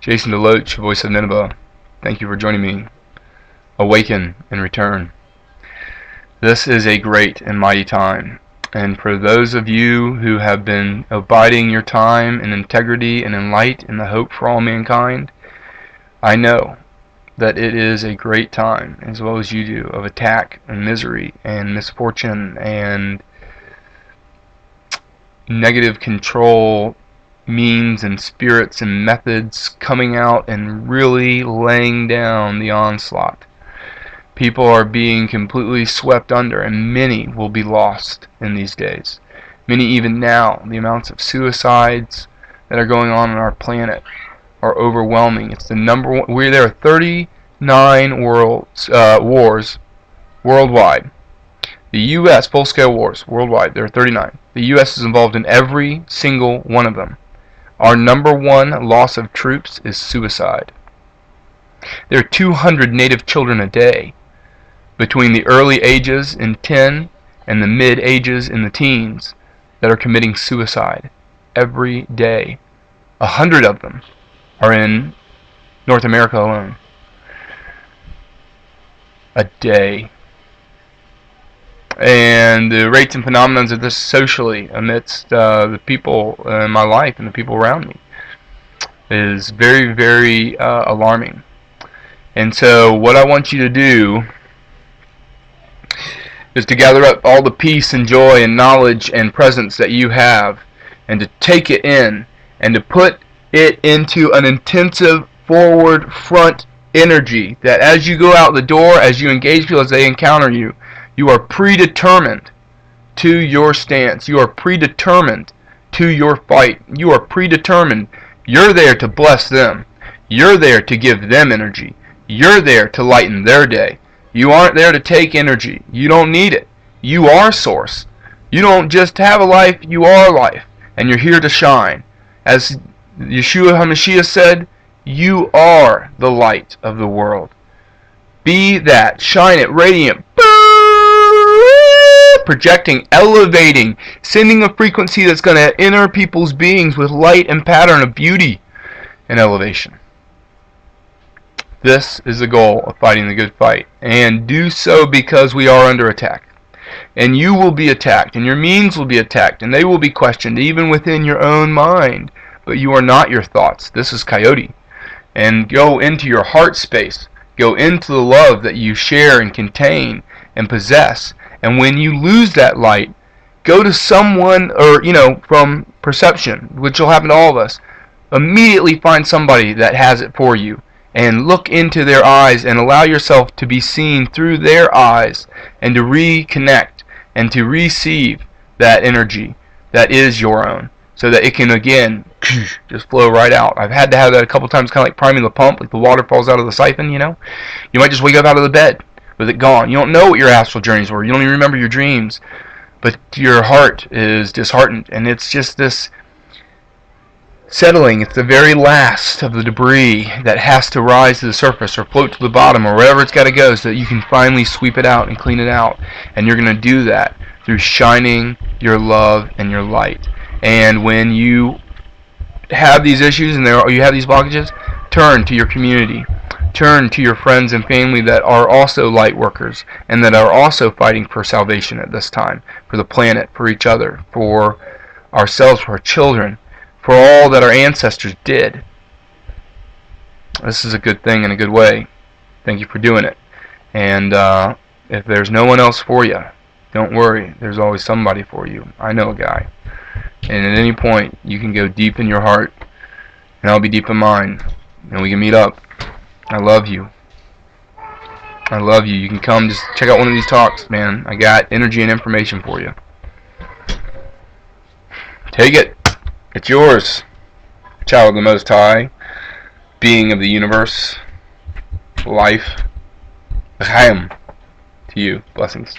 Jason DeLoach, voice of Nineveh. Thank you for joining me. Awaken and return. This is a great and mighty time. And for those of you who have been abiding your time in integrity and in light and the hope for all mankind, I know that it is a great time, as well as you do, of attack and misery and misfortune and negative control means and spirits and methods coming out and really laying down the onslaught. People are being completely swept under, and many will be lost in these days. Many even now. The amounts of suicides that are going on our planet are overwhelming. It's the number one. There are 39 wars worldwide. The U.S. full-scale wars worldwide. There are 39. The U.S. is involved in every single one of them. Our number one loss of troops is suicide. There are 200 native children a day between the early ages in 10 and the mid ages in the teens that are committing suicide every day. 100 of them are in North America alone. A day. And the rates and phenomena of this socially amidst the people in my life and the people around me is very, very alarming. And so what I want you to do is to gather up all the peace and joy and knowledge and presence that you have, and to take it in and to put it into an intensive forward front energy that as you go out the door, as you engage people, as they encounter you, you are predetermined to your stance. You are predetermined to your fight. You are predetermined. You're there to bless them. You're there to give them energy. You're there to lighten their day. You aren't there to take energy. You don't need it. You are source. You don't just have a life, you are life. And you're here to shine. As Yeshua HaMashiach said, you are the light of the world. Be that. Shine it, radiant. Projecting, elevating, sending a frequency that's going to enter people's beings with light and pattern of beauty and elevation. This is the goal of fighting the good fight. And do so because we are under attack. And you will be attacked, and your means will be attacked, and they will be questioned, even within your own mind. But you are not your thoughts. This is Coyote. And go into your heart space. Go into the love that you share and contain and possess. And when you lose that light, go to someone, or, from perception, which will happen to all of us. Immediately find somebody that has it for you. And look into their eyes and allow yourself to be seen through their eyes, and to reconnect and to receive that energy that is your own, so that it can again just flow right out. I've had to have that a couple times, kind of like priming the pump, like the water falls out of the siphon, You might just wake up out of the bed with it gone. You don't know what your astral journeys were. You don't even remember your dreams. But your heart is disheartened, and it's just this settling. It's the very last of the debris that has to rise to the surface or float to the bottom or wherever it's got to go, so that you can finally sweep it out and clean it out. And you're going to do that through shining your love and your light. And when you have these issues and you have these blockages, turn to your community. Turn to your friends and family that are also light workers and that are also fighting for salvation at this time, for the planet, for each other, for ourselves, for our children, for all that our ancestors did. This is a good thing in a good way. Thank you for doing it. And if there's no one else for you, don't worry. There's always somebody for you. I know a guy. And at any point, you can go deep in your heart, and I'll be deep in mine, and we can meet up. I love you. I love you. You can come just check out one of these talks, man. I got energy and information for you. Take it. It's yours. Child of the Most High, being of the universe, life. L'chaim. To you. Blessings.